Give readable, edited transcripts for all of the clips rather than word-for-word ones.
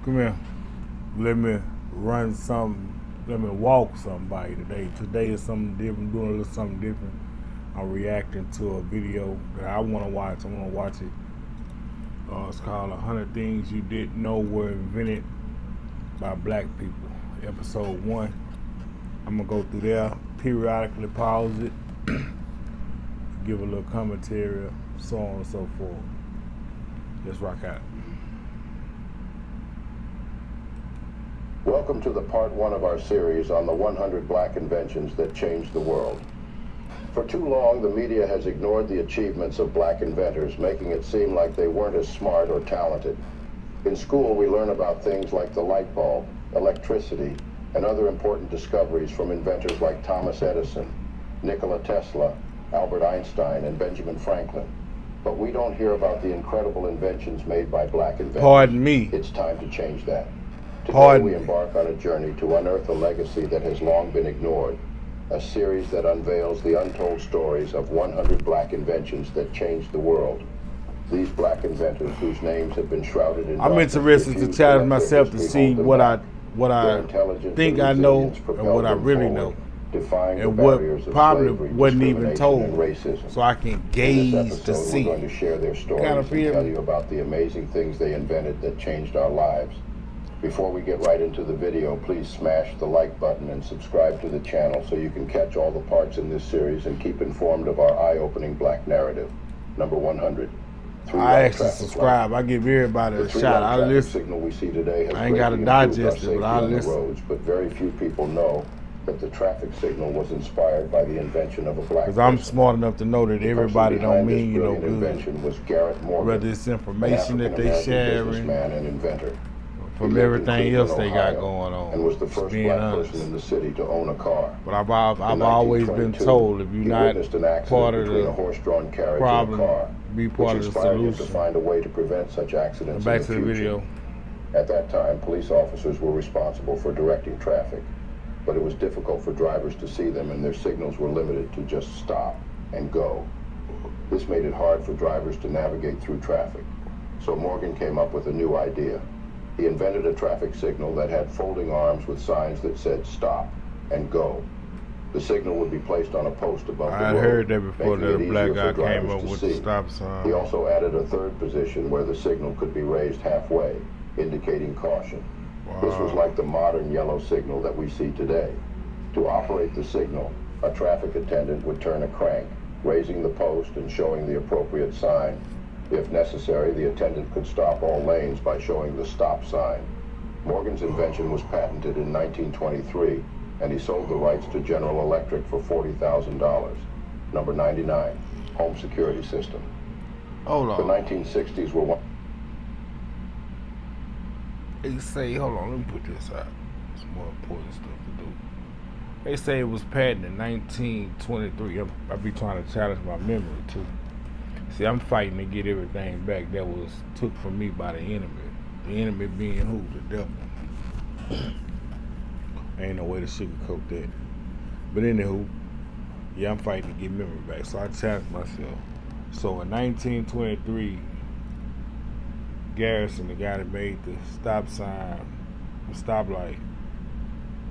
Come here. Let me run something. Let me walk somebody today. Today is something different, doing a little something different. I'm reacting to a video that I want to watch. I want to watch it. It's called 100 Things You Didn't Know Were Invented by Black People. Episode 1. I'm going to go through there, periodically pause it, give a little commentary, so on and so forth. Let's rock out. Welcome to the part 1 of our series on the 100 black inventions that changed the world. For too long, the media has ignored the achievements of black inventors, making it seem like they weren't as smart or talented. In school, we learn about things like the light bulb, electricity, and other important discoveries from inventors like Thomas Edison, Nikola Tesla, Albert Einstein, and Benjamin Franklin. But we don't hear about the incredible inventions made by black inventors. Pardon me. It's time to change that. Today Pardon we me. embark on a journey to unearth a legacy that has long been ignored. A series that unveils the untold stories of 100 black inventions that changed the world. These black inventors, whose names have been shrouded in I'm darkness, interested to refuse challenge let their myself to history see hold them what back. I Their intelligence think and I know resilience and propelled what I them really forward, know, defying and the what barriers of probably slavery, wasn't even discrimination, told, and racism. so I can In gauge this to episode, see. we're going to share their stories Kinda and feel tell me? you about the amazing things they invented that changed our lives. Before we get right into the video, please smash the like button and subscribe to the channel so you can catch all the parts in this series and keep informed of our eye-opening black narrative. Number 100. I actually subscribe. I give everybody a shot. I listen. Signal we see today has I ain't gotta greatly improved digest our it, but safety I on the listen. roads, but very few people know that the traffic signal was inspired by the invention of a black Because I'm person. smart enough to know that The everybody person don't behind this mean you no brilliant good. invention was Garrett Morgan, Whether it's an information that they African-American sharing businessman and inventor. He from lived in everything else Cleveland, they got Ohio, going on. and was the Just first being black honest. person in the city to own a car. But I've In always been 1922, told if you're he not witnessed an accident part of between a the horse-drawn carriage problem, and a car, be which part of the inspired him to solution. find a way to prevent such accidents Back in to the the future. video. At that time, police officers were responsible for directing traffic, but it was difficult for drivers to see them, and their signals were limited to just stop and go. This made it hard for drivers to navigate through traffic. So Morgan came up with a new idea. He invented a traffic signal that had folding arms with signs that said stop and go. The signal would be placed on a post above the I road, heard that before, making that a it black easier guy for came drivers up to with see. the stop He sign. also added a third position where the signal could be raised halfway, indicating caution. This was like the modern yellow signal that we see today. To operate the signal, a traffic attendant would turn a crank, raising the post and showing the appropriate sign. If necessary, the attendant could stop all lanes by showing the stop sign. Morgan's invention was patented in 1923, and he sold the rights to General Electric for $40,000. Number 99, home security system. Hold The on. 1960s were one. They say, hold on, let me put this out. Some more important stuff to do. They say it was patented in 1923. I be trying to challenge my memory too. See, I'm fighting to get everything back that was took from me by the enemy. The enemy being who? The devil. Ain't no way to sugarcoat that. But anywho, yeah, I'm fighting to get memory back. So I challenged myself. So in 1923, Garrison, the guy that made the stop sign, the stoplight,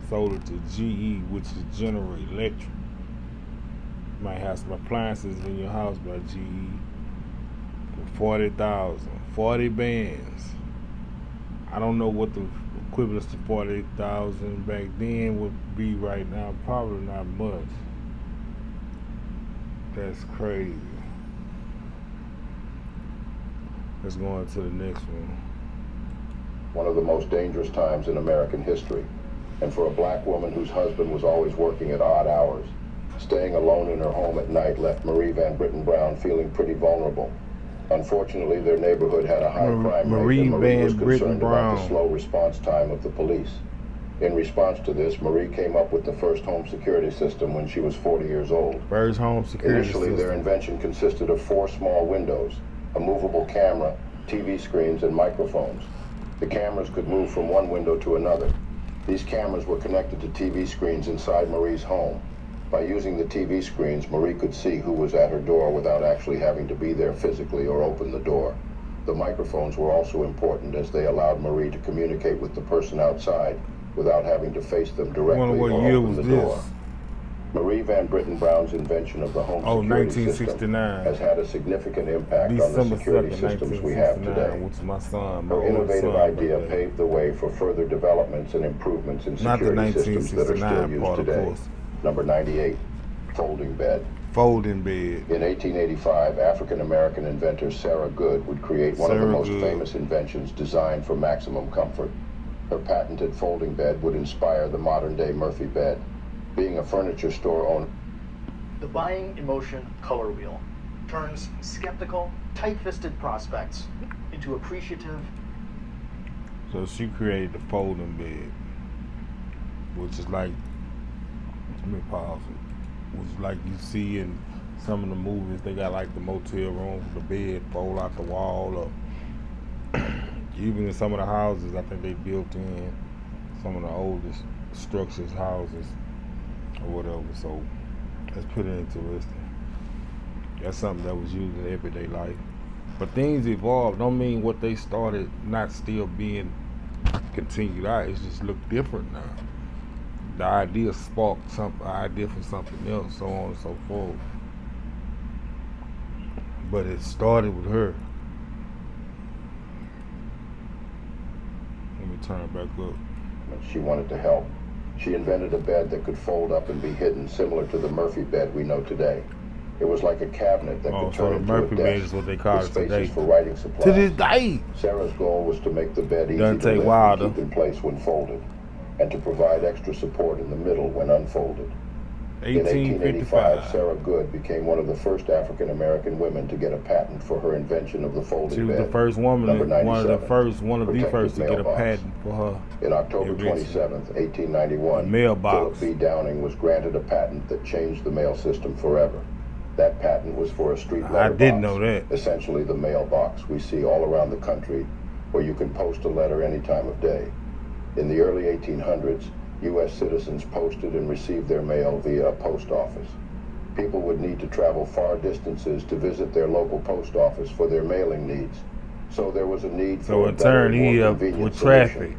sold it to GE, which is General Electric. You might have some appliances in your house by GE for 40,000, 40 bands. I don't know what the equivalent to 40,000 back then would be right now. Probably not much. That's crazy. Let's go on to the next one. One of the most dangerous times in American history. And for a black woman whose husband was always working at odd hours, staying alone in her home at night left Marie Van Brittan Brown feeling pretty vulnerable. Unfortunately, their neighborhood had a high crime rate, and Marie was concerned about the slow response time of the police. In response to this, Marie came up with the first home security system when she was 40 years old. First home security Initially, system. their invention consisted of 4 small windows, a movable camera, TV screens, and microphones. The cameras could move from one window to another. These cameras were connected to TV screens inside Marie's home. By using the TV screens, Marie could see who was at her door without actually having to be there physically or open the door. The microphones were also important as they allowed Marie to communicate with the person outside without having to face them directly or open the door. Marie Van Britten Brown's invention of the home security system has had a significant impact on the security systems we have today. Her innovative idea paved the way for further developments and improvements in security systems that are still used today. Number 98, folding bed. Folding bed. In 1885, African-American inventor Sarah Good would create one of the most famous inventions designed for maximum comfort. Her patented folding bed would inspire the modern-day Murphy bed. Being a furniture store owner, the buying emotion color wheel turns skeptical, tight-fisted prospects into appreciative. So she created the folding bed, which is like, let me pause it, which is like you see in some of the movies, they got like the motel room, the bed fold out the wall, or even in some of the houses, I think they built in some of the oldest structures, houses, or whatever. So that's pretty interesting. That's something that was used in everyday life. But things evolve. Don't mean what they started not still being continued out. It's just look different now. The idea sparked some idea for something else, so on and so forth. But it started with her. Let me turn it back up. She wanted to help. She invented a bed that could fold up and be hidden, similar to the Murphy bed we know today. It was like a cabinet that could turn into Murphy a bed desk is what they call with it spaces today. for writing supplies. To this day. Sarah's goal was to make the bed easy Doesn't to take lift while, and keep in place when folded, and to provide extra support in the middle when unfolded. In 1885, Sarah Good became one of the first African-American women to get a patent for her invention of the folding bed. She was the first woman, one of the first to get a patent for her. In October 27th, 1891, Philip B. Downing was granted a patent that changed the mail system forever. That patent was for a street letterbox. I didn't know that. Essentially the mailbox we see all around the country, where you can post a letter any time of day. In the early 1800s, U.S. citizens posted and received their mail via a post office. People would need to travel far distances to visit their local post office for their mailing needs. So there was a need for a better, more convenient solution.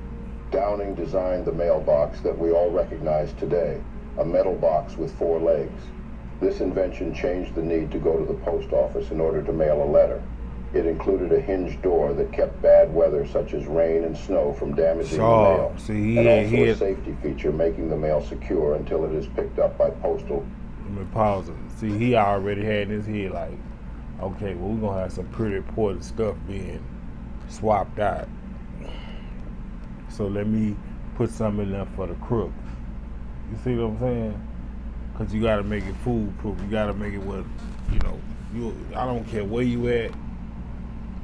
Downing designed the mailbox that we all recognize today, a metal box with 4 legs. This invention changed the need to go to the post office in order to mail a letter. It included a hinged door that kept bad weather such as rain and snow from damaging the mail, and also a safety feature making the mail secure until it is picked up by postal. Let me pause it. See, he already had in his head like, okay, well, we're going to have some pretty important stuff being swapped out. So let me put something in there for the crooks. You see what I'm saying? Because you got to make it foolproof. You got to make it what, I don't care where you at,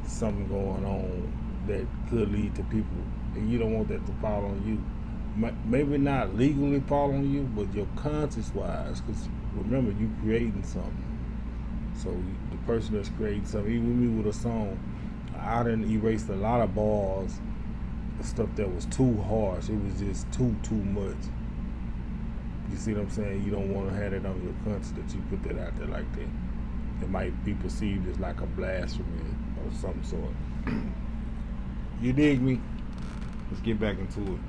something going on that could lead to people, and you don't want that to fall on you. Maybe not legally fall on you, but your conscience-wise, because remember, you creating something. So the person that's creating something, even me with a song, I done erased a lot of bars, the stuff that was too harsh. It was just too much. You see what I'm saying? You don't want to have it on your conscience that you put that out there like that. It might be perceived as like a blasphemy of some sort. You dig me? Let's get back into it.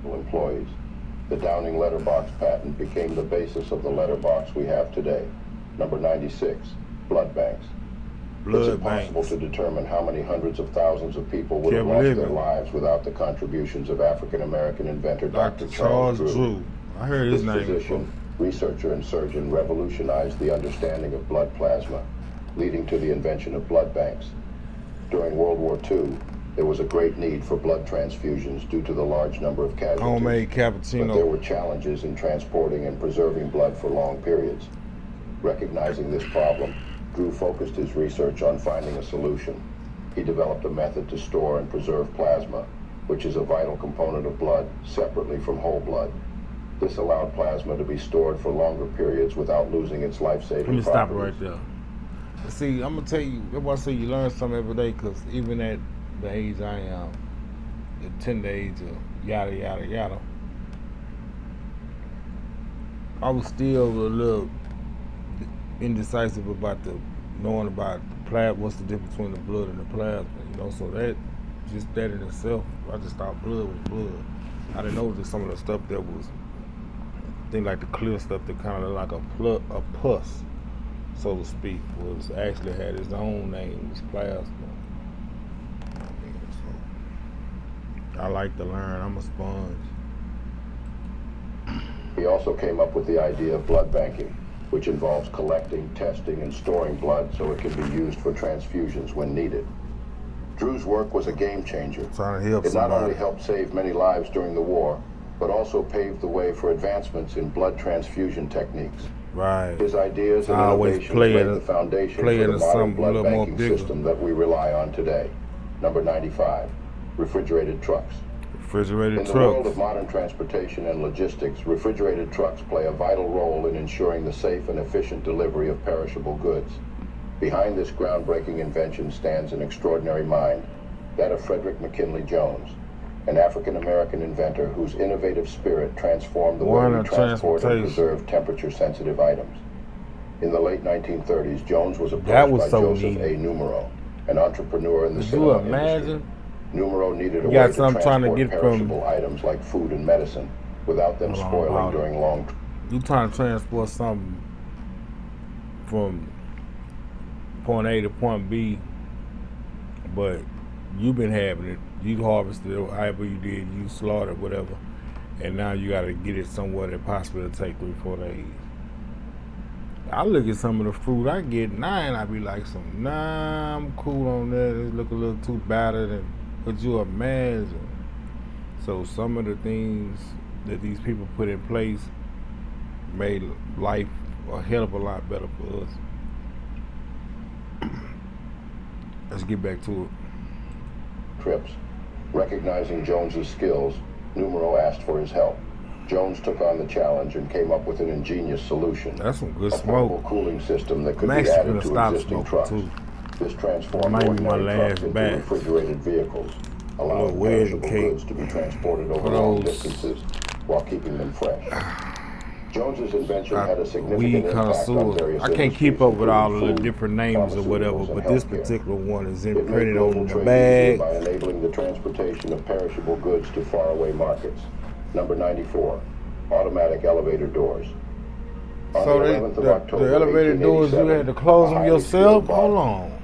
Employees. The Downing letterbox patent became the basis of the letterbox we have today. Number 96, blood banks. It's impossible to determine how many hundreds of thousands of people would have lost their lives without the contributions of African-American inventor Dr. Charles Drew. I heard his name. This physician, researcher, and surgeon revolutionized the understanding of blood plasma, leading to the invention of blood banks. During World War II, there was a great need for blood transfusions due to the large number of casualties. Homemade cappuccino. But there were challenges in transporting and preserving blood for long periods. Recognizing this problem, Drew focused his research on finding a solution. He developed a method to store and preserve plasma, which is a vital component of blood, separately from whole blood. This allowed plasma to be stored for longer periods without losing its life-saving properties. Let me stop it right there. See, I'm going to tell you, that's why I say you learn something every day, because even at the age I am, the tender age of yada, yada, yada, I was still a little indecisive about knowing about plasma. What's the difference between the blood and the plasma? You know, so that just that in itself, I just thought blood was blood. I didn't know that some of the stuff that was, things like the clear stuff that kind of like a pus, so to speak, was actually had its own name. It was plasma. So I like to learn. I'm a sponge. He also came up with the idea of blood banking, which involves collecting, testing, and storing blood so it can be used for transfusions when needed. Drew's work was a game changer. Trying to help it not somebody. only helped save many lives during the war, but also paved the way for advancements in blood transfusion techniques. Right. His ideas and innovations laid the foundation for the modern blood banking system that we rely on today. Number 95, refrigerated trucks. Refrigerated In the trucks. world of modern transportation and logistics, refrigerated trucks play a vital role in ensuring the safe and efficient delivery of perishable goods. Behind this groundbreaking invention stands an extraordinary mind, that of Frederick McKinley Jones, an African-American inventor whose innovative spirit transformed the way we transport and preserve temperature-sensitive items. In the late 1930s, Jones was approached by Joseph A. Numero, an entrepreneur in the cinema industry. Numero needed a way to transport perishable items like food and medicine without them spoiling during long. You trying to transport something from point A to point B, but you've been having it. You harvested it, however you did, you slaughtered, whatever, and now you got to get it somewhere that possibly will take 3-4 days. I look at some of the fruit I get now, and I be like, nah, I'm cool on that. It look a little too battered, and could you imagine? So some of the things that these people put in place made life a hell of a lot better for us. Let's get back to it. Trips. Recognizing Jones's skills, Numero asked for his help. Jones took on the challenge and came up with an ingenious solution. That's some good smoke. A portable cooling system that could be added to existing trucks. Too. This transformed ordinary trucks into refrigerated vehicles, allowing perishable goods to be transported over long distances while keeping them fresh. Jones's invention had a significant impact on various I can't keep up with all of the different names or whatever, but this particular one is imprinted on the bag. By enabling the transportation of perishable goods to faraway markets. Number 94, automatic elevator doors. So the elevator doors, you had to close them yourself? Hold on.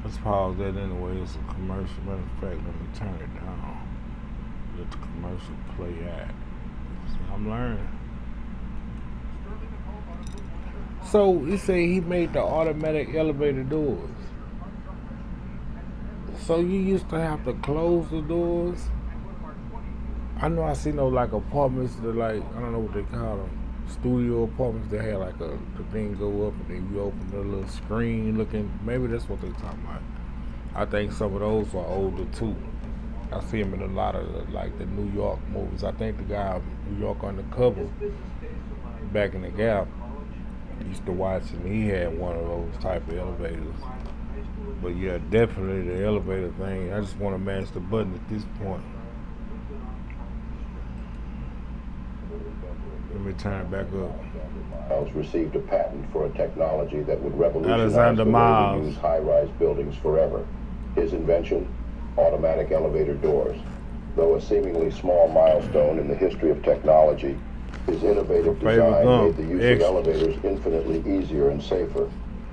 Let's pause that anyway. It's a commercial. Matter of fact, let me turn it down. Let the commercial play out. I'm learning. So he said he made the automatic elevator doors. So you used to have to close the doors? I know I see like apartments that like, I don't know what they call them, studio apartments that had like the thing go up and then you open the little screen looking, maybe that's what they're talking about. I think some of those are older too. I see them in a lot of the New York movies. I think the guy New York Undercover back in the Gap used to watch and he had one of those type of elevators. But yeah, definitely the elevator thing, I just want to mash the button at this point. Let me turn it back up. Miles received a patent for a technology that would revolutionize the way we use high-rise buildings forever. His invention, automatic elevator doors. Though a seemingly small milestone in the history of technology, his innovative design made the use of elevators infinitely easier and safer,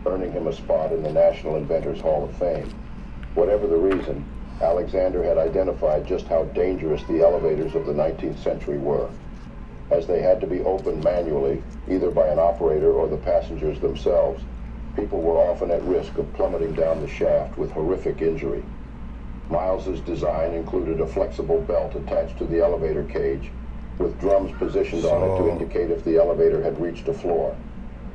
earning him a spot in the National Inventors Hall of Fame. Whatever the reason, Alexander had identified just how dangerous the elevators of the 19th century were. As they had to be opened manually, either by an operator or the passengers themselves, people were often at risk of plummeting down the shaft with horrific injury. Miles's design included a flexible belt attached to the elevator cage, with drums positioned on it to indicate if the elevator had reached a floor.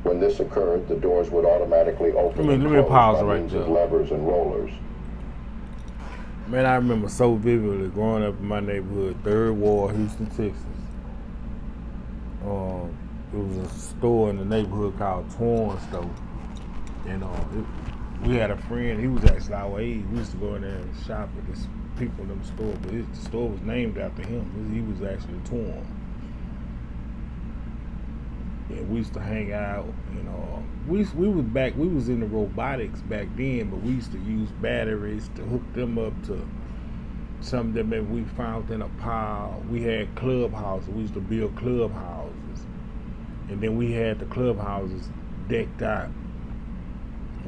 When this occurred, the doors would automatically open and close by means of levers and rollers. Man, I remember so vividly growing up in my neighborhood, 3rd Ward, Houston, Texas. It was a store in the neighborhood called Torn Store. And we had a friend, he was actually our age. We used to go in there and shop at this people in the store, but the store was named after him. He was actually Torn. and we used to hang out. We was in the robotics back then, but we used to use batteries to hook them up to something that maybe we found in a pile. We had clubhouses. We used to build clubhouses, and then we had the clubhouses decked out.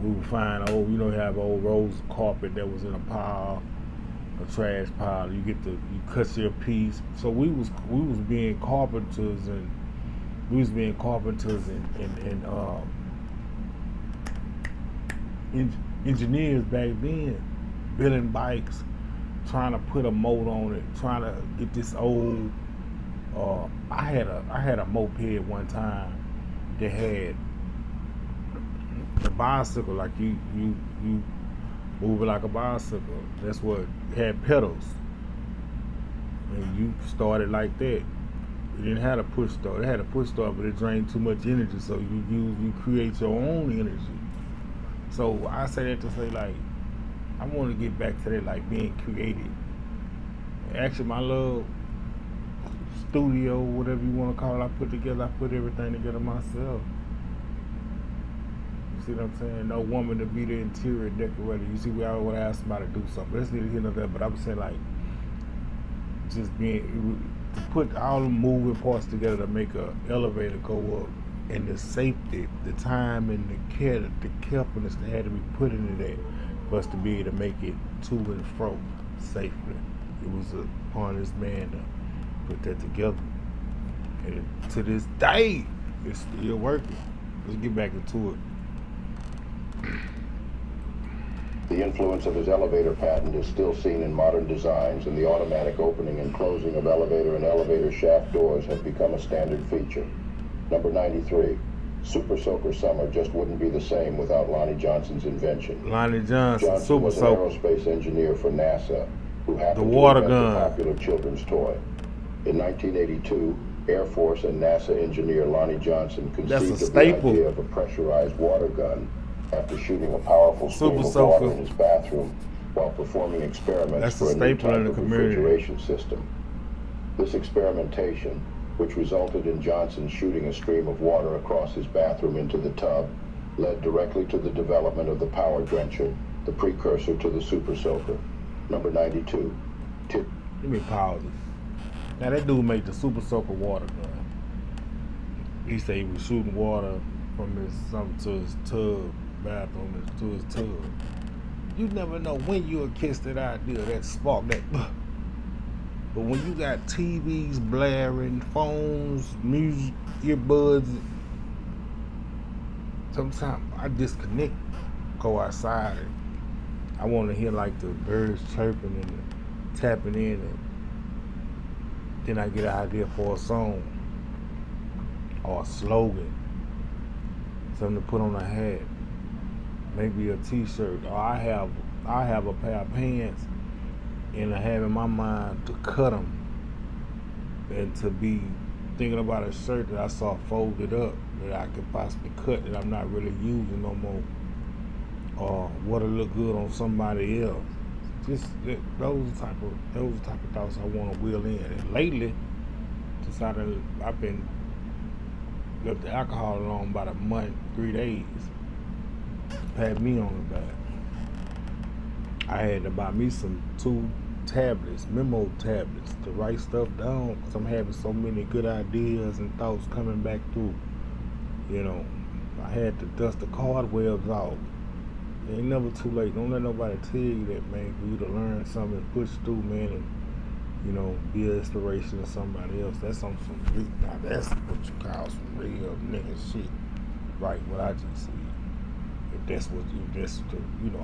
We would find have old rolls of carpet that was in a pile, a trash pile. You cut your piece. So we was being carpenters and engineers back then, building bikes, trying to put a motor on it, trying to get this old. I had a moped one time that had a bicycle, like you move it like a bicycle. That's what had pedals, and you started like that. It didn't have a push start. It had a push start, but it drained too much energy. So you create your own energy. So I say that to say, like, I want to get back to that, like being creative. Actually, my little studio, whatever you want to call it, I put everything together myself. You see what I'm saying? No woman to be the interior decorator. You see, we always want to ask somebody to do something. Let's neither here nor there. But I would say, like, just to put all the moving parts together to make an elevator go up, and the safety, the time, and the care, the carefulness that had to be put into that for us to be able to make it to and fro safely. It was upon this man to put that together, and to this day, it's still working. Let's get back into it. The influence of his elevator patent is still seen in modern designs, and the automatic opening and closing of elevator and elevator shaft doors have become a standard feature. Number 93. Super Soaker Summer just wouldn't be the same without Lonnie Johnson's invention. Lonnie Johnson Super was an aerospace engineer for NASA who happened to invent the popular children's toy. In 1982, Air Force and NASA engineer Lonnie Johnson conceived of the idea of a pressurized water gun after shooting a powerful stream of water in his bathroom while performing experiments for a new type of refrigeration system. This experimentation, which resulted in Johnson shooting a stream of water across his bathroom into the tub, led directly to the development of the Power Drencher, the precursor to the Super Soaker. Number 92. Let me pause it. Now that dude made the Super Soaker water gun. He said he was shooting water from his bathroom to his tub. You never know when you'll catch that idea, that spark, that. But when you got TVs blaring, phones, music, earbuds, sometimes I disconnect, go outside, and I want to hear like the birds chirping and tapping in, and then I get an idea for a song or a slogan, something to put on a hat, maybe a T-shirt, or I have a pair of pants, and I have in my mind to cut them, and to be thinking about a shirt that I saw folded up that I could possibly cut that I'm not really using no more, or what'll look good on somebody else. Just those type of thoughts I want to wheel in. And lately, since I've been left the alcohol alone about a month, 3 days, had me on the back. I had to buy me some 2 tablets, memo tablets, to write stuff down, because I'm having so many good ideas and thoughts coming back through. I had to dust the cobwebs off. It ain't never too late. Don't let nobody tell you that, man, for you to learn something and push through, man, and be an inspiration to somebody else. That's on some real, now that's what you call some real nigga shit. Right, what I just said. If that's what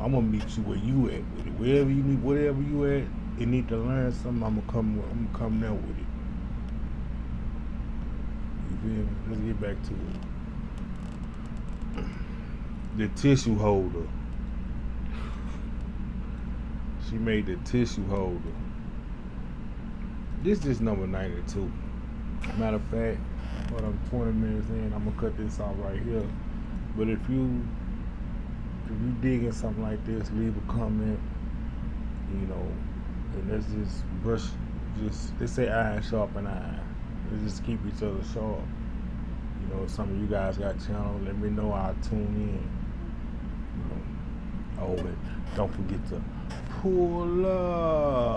I'm gonna meet you where you at with it. Wherever you need, whatever you at, you need to learn something, I'm gonna come there with it. You feel me? Let's get back to it. The tissue holder. She made the tissue holder. This is number 92. Matter of fact, but I'm 20 minutes in, I'm gonna cut this off right here. But if you digging something like this, leave a comment, and let's just brush, they say iron sharpen iron. Let's just keep each other sharp. You know, some of you guys got channels. Let me know. I'll tune in. You know, oh, and don't forget to pull up.